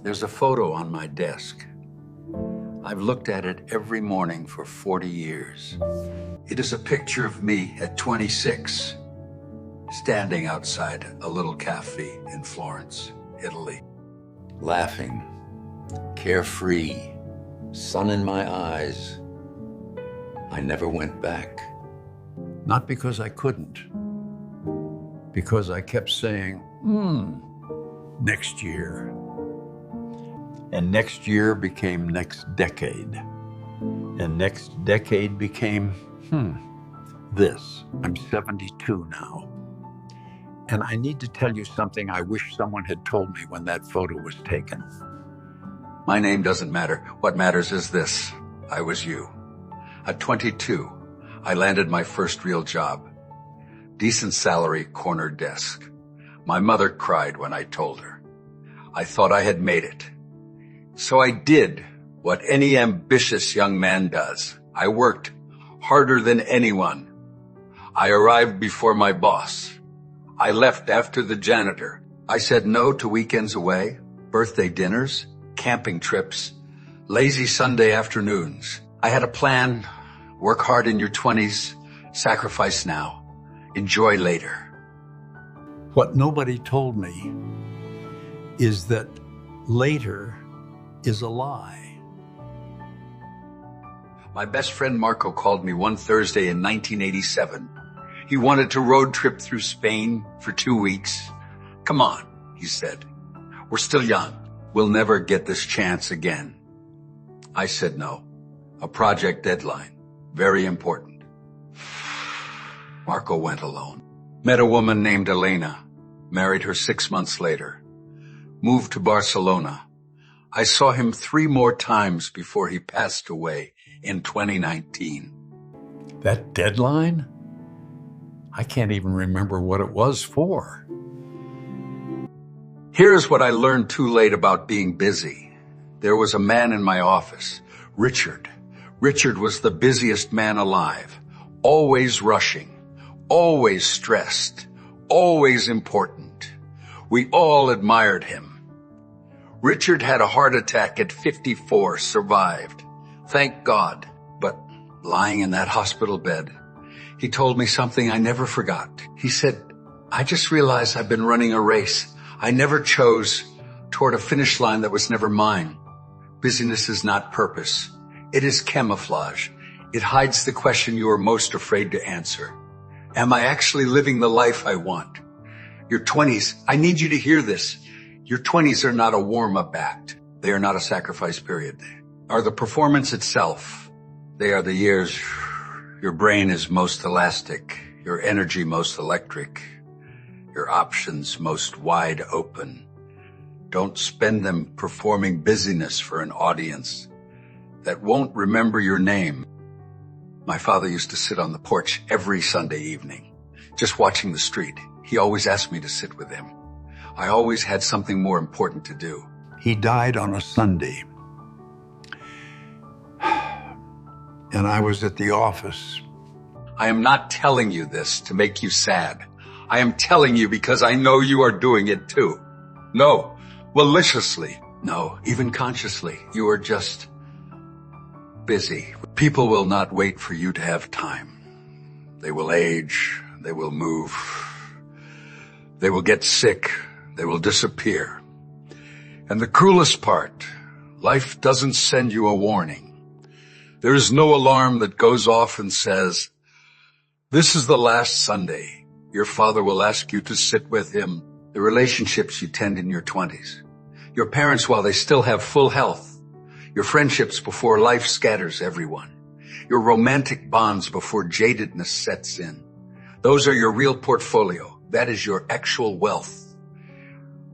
There's a photo on my desk. I've looked at it every morning for 40 years. It is a picture of me at 26, standing outside a little cafe in Florence, Italy. Laughing, carefree, sun in my eyes. I never went back. Not because I couldn't, because I kept saying, next year. And next year became next decade. And next decade became, this. I'm 72 now. And I need to tell you something I wish someone had told me when that photo was taken. My name doesn't matter. What matters is this. I was you. At 22, I landed my first real job. Decent salary, corner desk. My mother cried when I told her. I thought I had made it. So I did what any ambitious young man does. I worked harder than anyone. I arrived before my boss. I left after the janitor. I said no to weekends away, birthday dinners, camping trips, lazy Sunday afternoons. I had a plan. Work hard in your 20s, sacrifice now, enjoy later. What nobody told me is that later is a lie. My best friend Marco called me one Thursday in 1987. He wanted to road trip through Spain for 2 weeks. Come on, he said. We're still young. We'll never get this chance again. I said no. A project deadline. Very important. Marco went alone. Met a woman named Elena. Married her 6 months later. Moved to Barcelona. I saw him 3 more times before he passed away in 2019. That deadline? I can't even remember what it was for. Here's what I learned too late about being busy. There was a man in my office, Richard. Richard was the busiest man alive, always rushing, always stressed, always important. We all admired him. Richard had a heart attack at 54, survived. Thank God. But lying in that hospital bed, he told me something I never forgot. He said, I just realized I've been running a race I never chose toward a finish line that was never mine. Busyness is not purpose. It is camouflage. It hides the question you are most afraid to answer. Am I actually living the life I want? Your 20s, I need you to hear this. Your 20s are not a warm-up act. They are not a sacrifice period. They are the performance itself. They are the years your brain is most elastic, your energy most electric, your options most wide open. Don't spend them performing busyness for an audience that won't remember your name. My father used to sit on the porch every Sunday evening, just watching the street. He always asked me to sit with him. I always had something more important to do. He died on a Sunday. And I was at the office. I am not telling you this to make you sad. I am telling you because I know you are doing it too. No, maliciously. No, even consciously. You are just busy. People will not wait for you to have time. They will age. They will move. They will get sick. They will disappear. And the cruelest part, life doesn't send you a warning. There is no alarm that goes off and says, this is the last Sunday. Your father will ask you to sit with him. The relationships you tend in your 20s. Your parents while they still have full health. Your friendships before life scatters everyone. Your romantic bonds before jadedness sets in. Those are your real portfolio. That is your actual wealth.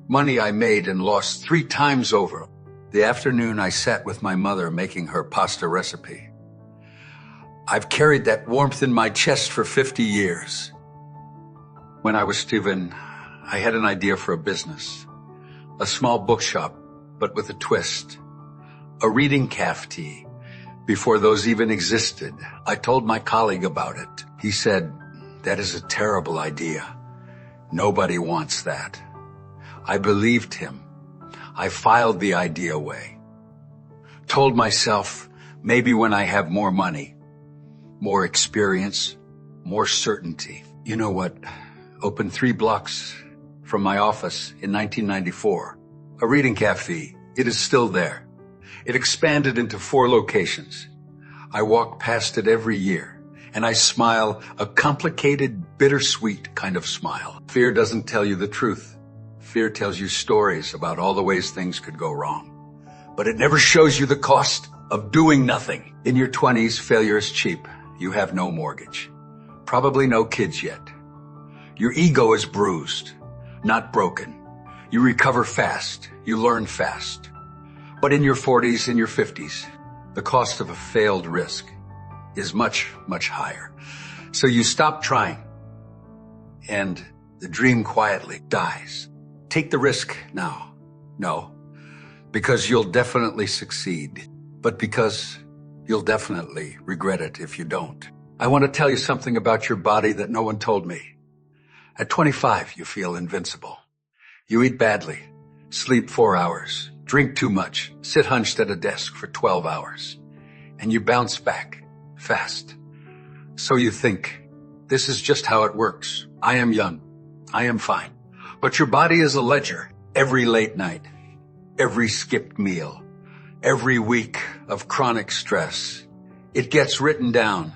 Money I made and lost 3 times over. The afternoon I sat with my mother making her pasta recipe. I've carried that warmth in my chest for 50 years. When I was Stephen, I had an idea for a business. A small bookshop, but with a twist. A reading café, before those even existed. I told my colleague about it. He said, that is a terrible idea. Nobody wants that. I believed him. I filed the idea away. Told myself, maybe when I have more money, more experience, more certainty. You know what? Opened 3 blocks from my office in 1994. A reading cafe. It is still there. It expanded into 4 locations. I walk past it every year, and I smile a complicated, bittersweet kind of smile. Fear doesn't tell you the truth. Fear tells you stories about all the ways things could go wrong. But it never shows you the cost of doing nothing. In your 20s, failure is cheap. You have no mortgage. Probably no kids yet. Your ego is bruised, not broken. You recover fast. You learn fast. But in your 40s and your 50s, the cost of a failed risk is much, much higher. So you stop trying, and the dream quietly dies. Take the risk now. No, because you'll definitely succeed, but because you'll definitely regret it if you don't. I want to tell you something about your body that no one told me. At 25, you feel invincible. You eat badly, sleep 4 hours, drink too much, sit hunched at a desk for 12 hours, and you bounce back fast. So you think, this is just how it works. I am young. I am fine. But your body is a ledger. Every late night, every skipped meal, every week of chronic stress, it gets written down.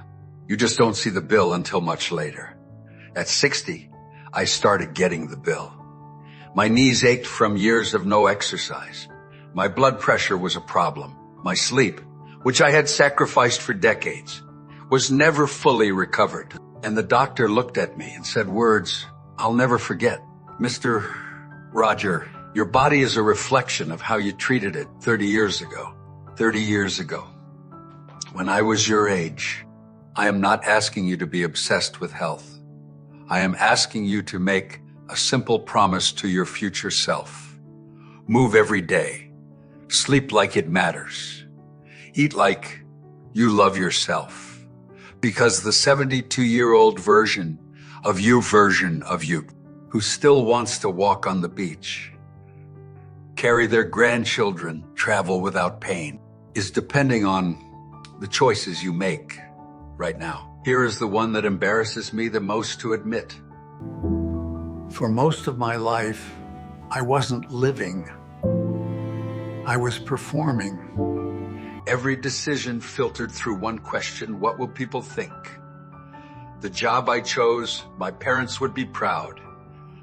You just don't see the bill until much later. At 60, I started getting the bill. My knees ached from years of no exercise. My blood pressure was a problem. My sleep, which I had sacrificed for decades, was never fully recovered. And the doctor looked at me and said words I'll never forget. Mr. Roger, your body is a reflection of how you treated it 30 years ago. 30 years ago, when I was your age. I am not asking you to be obsessed with health. I am asking you to make a simple promise to your future self. Move every day. Sleep like it matters. Eat like you love yourself. Because the 72-year-old version of you, who still wants to walk on the beach, carry their grandchildren, travel without pain, is depending on the choices you make right now. Here is the one that embarrasses me the most to admit. For most of my life, I wasn't living. I was performing. Every decision filtered through one question: what will people think? The job I chose, my parents would be proud.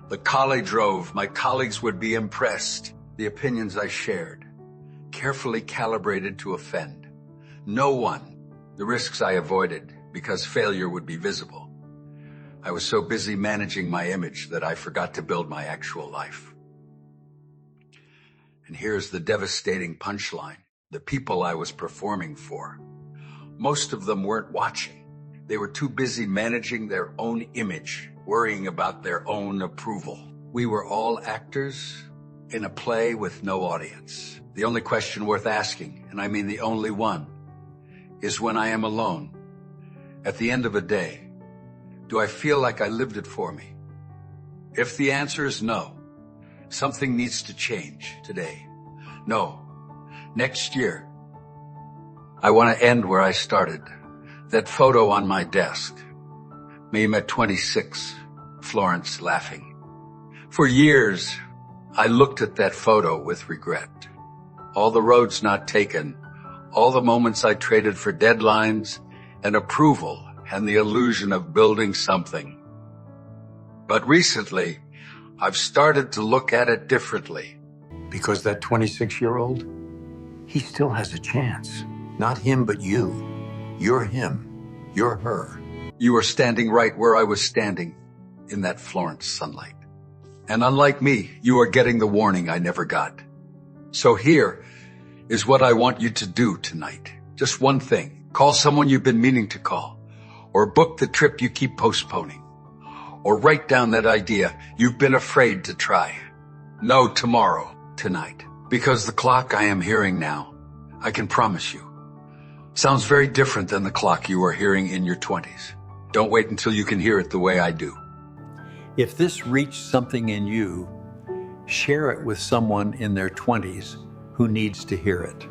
The car I drove, my colleagues would be impressed. The opinions I shared, carefully calibrated to offend no one. The risks I avoided because failure would be visible. I was so busy managing my image that I forgot to build my actual life. And here's the devastating punchline. The people I was performing for, most of them weren't watching. They were too busy managing their own image, worrying about their own approval. We were all actors in a play with no audience. The only question worth asking, and I mean the only one, is when I am alone, at the end of a day, do I feel like I lived it for me? If the answer is no, something needs to change today. No, next year. I want to end where I started. That photo on my desk. Me at 26, Florence laughing. For years, I looked at that photo with regret. All the roads not taken, all the moments I traded for deadlines and approval and the illusion of building something. But recently, I've started to look at it differently. Because that 26-year-old, he still has a chance. Not him, but you. You're him. You're her. You are standing right where I was standing in that Florence sunlight. And unlike me, you are getting the warning I never got. So here is what I want you to do tonight. Just one thing. Call someone you've been meaning to call. Or book the trip you keep postponing. Or write down that idea you've been afraid to try. No tomorrow, tonight. Because the clock I am hearing now, I can promise you, sounds very different than the clock you are hearing in your 20s. Don't wait until you can hear it the way I do. If this reached something in you Share it with someone in their 20s who needs to hear it.